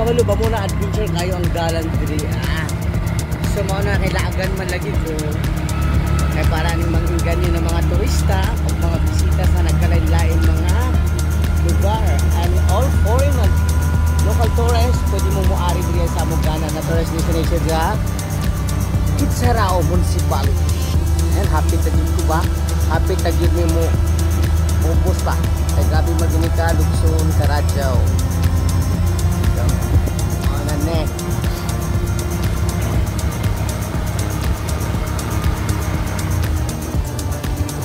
kabalo ba muna adventure kayo ang dalan diri. So mao na kailangan man lagi ko. Kay para ning manginggan ng mga turista o mga bisita sa nagkalain-lain mga lugar. And all foreign local tourists pwede mo muari diri sa Amugana na tourist destination sa Kitsarao Municipality. And happy tagid ko ba? Happy tagid mo ubos pa. Ay grabe maginika Lugson, Karadyaw. Ano ne?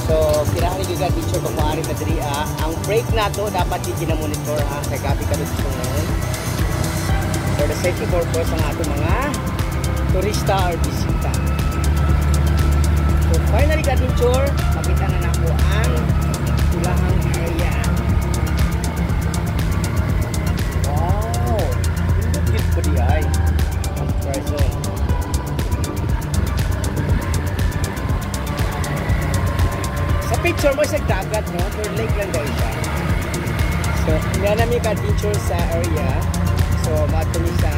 So, kailangan nagiging picture kung maaari na diri. Ang brake na to dapat i-monitor kay gabi ka Lugson ngayon. For the safety purpose ang ating mga turista or bisita. So, finally ka picture, makita na nako ang tulahang area. Wow! Hindi ko di ay. Ang person. Sa picture mo sa dagat, no? Pero lake lang daw siya. So, nga namin ka picture sa area. So, matuli sa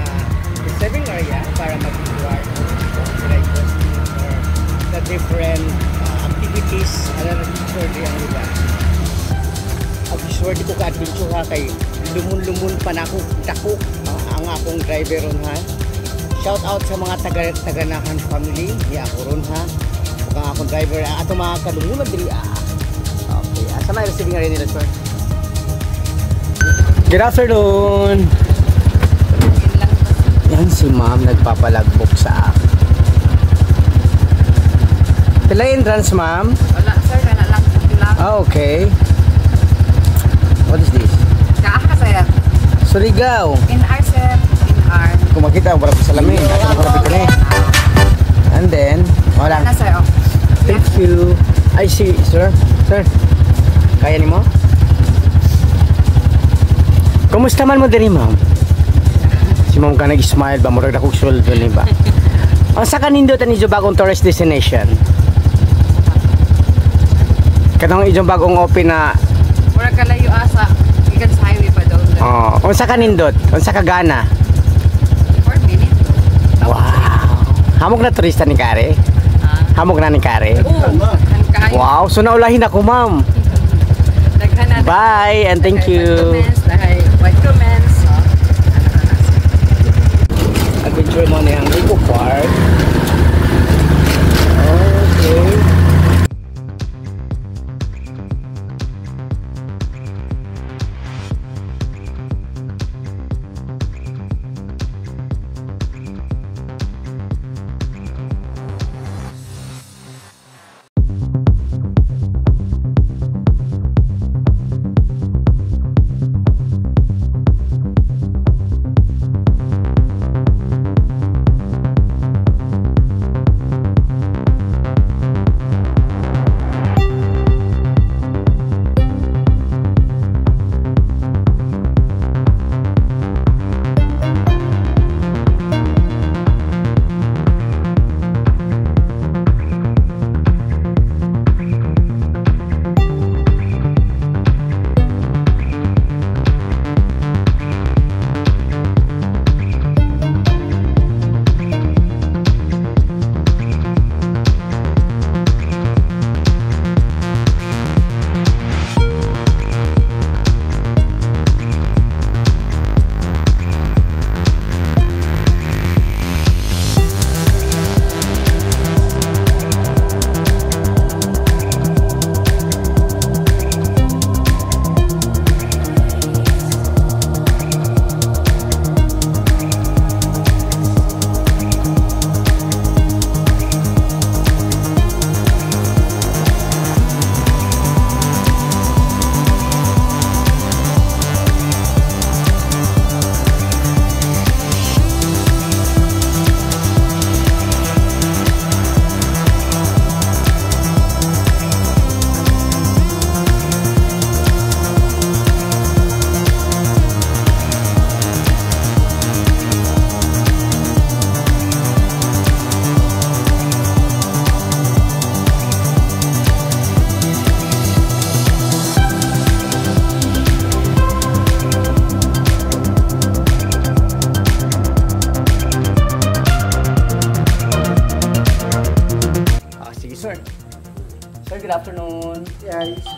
receiving area para mag-reward or the different activities na picture diyan nila. Sure di ko ka-adventure ha kay lumun-lumun pa na ako dako ang akong driver ron ha. Shout out sa mga taga-Taganahan family ni ako ron ha. Ug ang akong driver ato mga kalumunan diri Okay, asa may receiving area nila sir? Good afternoon. Yan si ma'am nagpapalagbok sa akin. Pila entrance ma'am? Wala sir, na lang lang. Okay. What is this? Kaaka sir. Surigao. NR sir. NR. Kung makita, wala pa salamin. And then, wala. Na sir. Thank you. I see, sir. Sir, kaya ni mo? Kumusta man mo din, ma'am? Si ma'am ka nag-smile ba? Murag na kong sweldo ni ba? Ang sa kanindot ang iyong bagong tourist destination? Katong iyong bagong open na murag kalayo asa. Ikan sa highway pa daw. Unsa ka nindot? Unsa ka gana? 4 minutes. Wow. Hamog na turista ni Kare? Hamog na ni Kare? Wow, so naulahin ako, ma'am. Bye and thank you. White comments. Adventure mo na yung Eco Park. Okay.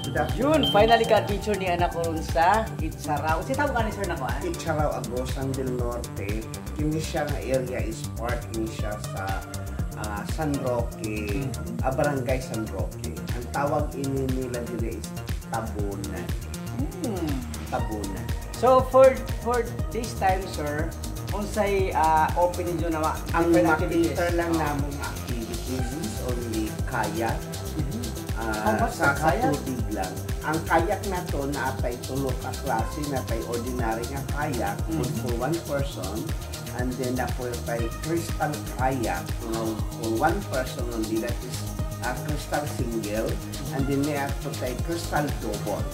Good afternoon. Yun, finally ka picture ni anak ko ron sa Kitsaraw. Kasi tawag ka ni sir na ko, Kitsaraw, Agosan del Norte. Kini siya nga area is part ni siya sa San Roque, Barangay San Roque. Ang tawag ini nila dili is Tabunan. Tabunan. So for this time, sir, kung say open nyo na Ang makita lang namong activities is only kayak. How much Sa sa kayak? katubig lang. Ang kayak na to naatay tulo ka klase, natay ordinary nga kayak good for one person, and then na po tay crystal kayak for one person only, that is crystal single, and then na po tay crystal double.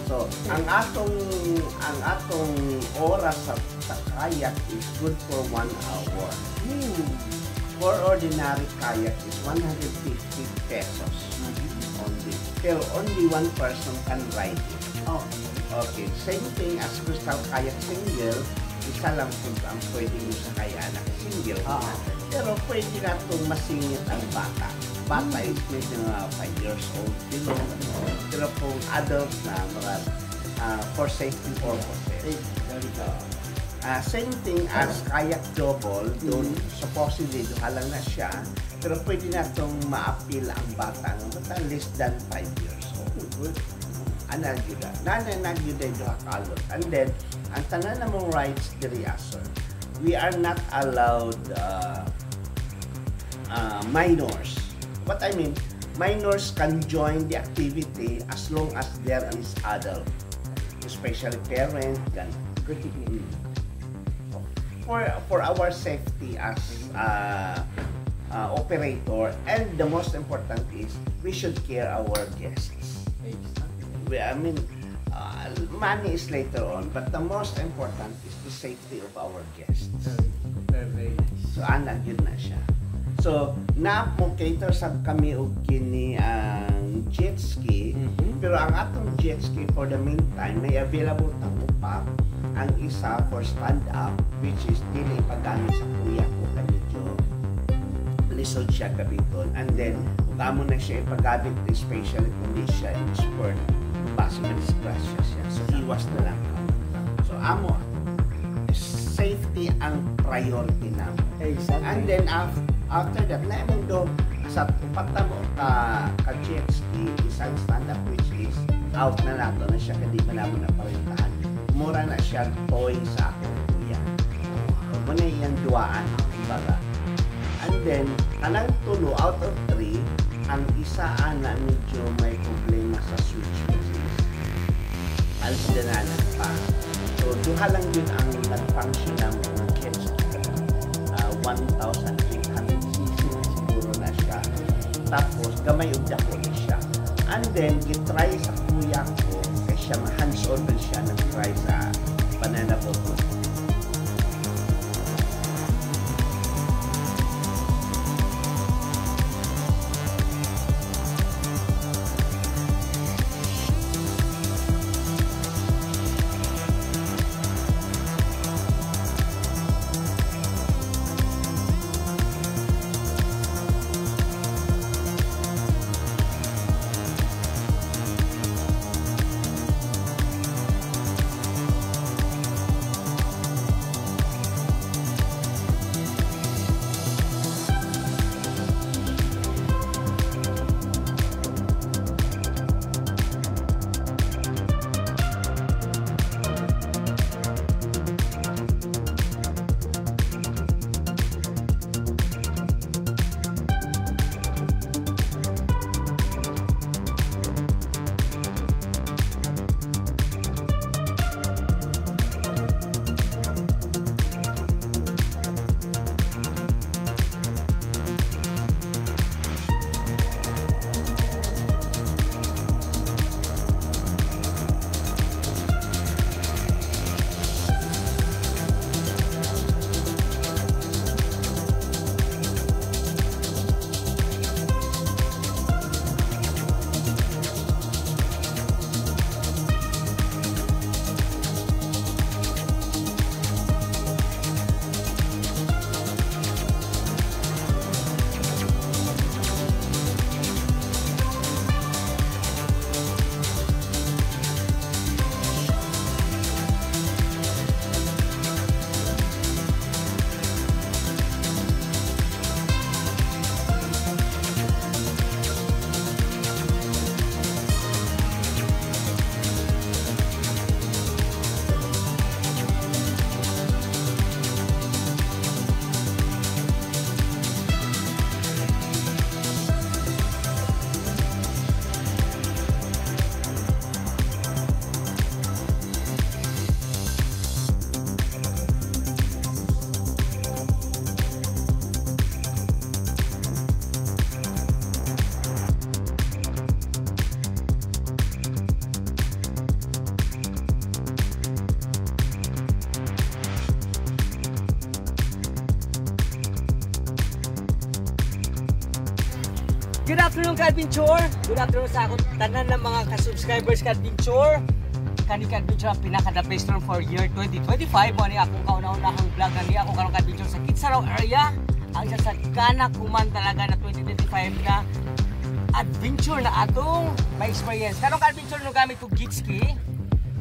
So ang atong oras sa kayak is good for 1 hour. For ordinary kayak is 150 pesos only. Pero only one person can ride it. Okay, same thing as crystal kayak single, isa lang po ang pwede mo sa kaya na single. Pero pwede na itong masingit ang bata. Bata is maybe 5 years old below. Pero kung adult na, mga for safety purposes. Same thing as kayak double, doon supposedly duha lang na siya, pero pwede na itong ma-appeal ang bata ng less than 5 years old. Analgyuda. Nananagyuda yung duha kalot. And then, ang tanan namong rights diri aso, we are not allowed minors. What I mean, minors can join the activity as long as there is adult, especially parent, ganun. For our safety as operator, and the most important is we should care our guests. I mean, money is later on, but the most important is the safety of our guests. Very nice. So anak yun na siya. So na mo cater sa kami og kini ang jet ski, pero ang atong jet ski for the meantime may available tang upa. Ang isa for stand up, which is dili paggamit sa kuya ko kanito. Lisod siya gabiton, and then kung amo na siya ipagamit especially kung di siya in sport, possible disgrasya siya. So iwas na lang kamo. So amo, safety ang priority namin. Exactly. And then after that, na mong do sa upat na mo ka jet ski, isang stand up which is out na nato na siya, hindi pa naman naparintahan. Mura na siya towing sa akin kuya. Muna yung duwaan baga. And then, anang tulo out of 3, ang isa ana medyo may problema sa switch which is alsidananan pa. So, duha lang yun ang nag-function ng mga jet ski. 1,800cc siguro na siya. Tapos, gamay og dako na siya. And then, gitry sa kuya ko, kaya siya hands-on na siya, nag-try sa banana boat. afternoon, ka-adventure! Good afternoon sa akong tanan ng mga ka-subscribers ka-adventure. Kani ka-adventure ang pinaka-the best room for year 2025. Mo ni akong kauna-unahang vlog na niya. Ako karong ka-adventure sa Kitsaraw area. Ang isa sa kanakuman talaga na 2025 na adventure na atong ma-experience. Karong ka-adventure nung gamit ko Gitski.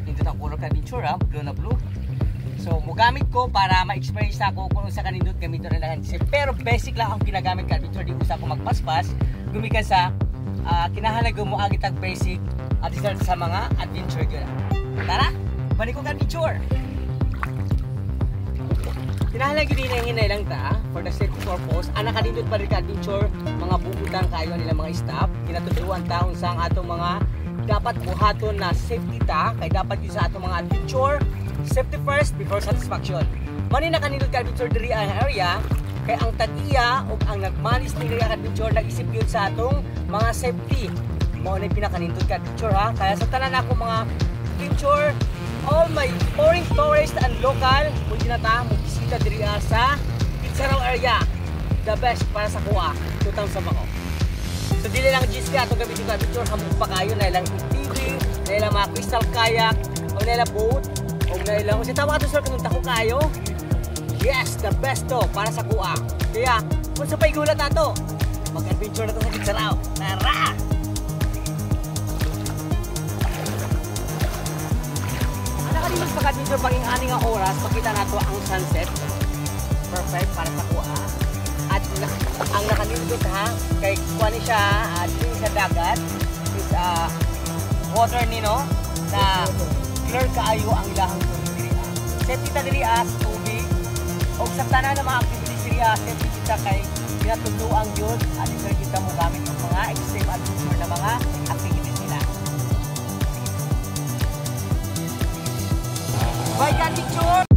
Hindi na color ka-adventure ha, blue na blue. So, mugamit ko para ma-experience ako kung sa kanindot gamit na lang. Pero basic lang ang ginagamit ka-adventure. Di usa ko magpaspas. Gumikan sa kinahalaga mo agit ang basic at isa sa mga adventure yun. Tara, balik ko ka-adventure. Kinahalaga din ang hinay lang ta for the safety purpose. Ang nakanindot pa rin ka-adventure, mga bukutan kayo nila mga staff. Kinatutuan taon sa atong mga dapat buhaton na safety ta. Kaya dapat yun sa atong mga adventure. Safety first before satisfaction. Mani na kanindot ka-adventure diri ang area. Kaya ang tag-iya o ang nagmanis ni Ria Adventure nag-isip yun sa atong mga safety. Mao na pinakanindot ka-adventure ha. Kaya sa tanan ako mga adventure, all my foreign tourist and local, muli na ta, magbisita diri sa Kitsaraw area. The best para sa kuha. Tutang sa mako. So dili lang Gitski atong gamitin ka-adventure, hamog pa kayo na ilang TV, na ilang mga crystal kayak, o na ilang boat, o na ilang, kasi tama ka to sir, kung tako kayo. Yes, the best to para sa kuha. Kaya, kung sa paigulat na to, mag-adventure na to sa Kitsaraw. Tara! Ang nakalimutan sa adventure pang aning nga oras, makita na to ang sunset. Perfect para sa kuha. At ang nakalimutan ha, kay kuha ni siya, din sa dagat, is water ni no, na clear kaayo ang ilahang tubig. Safety ta diri as tubig. O sa tanan ng mga activities niya, safety kita kay pinatuluan yun at isa kita mo gamit ng mga extreme adventure na mga activities nila. Bye ka, picture!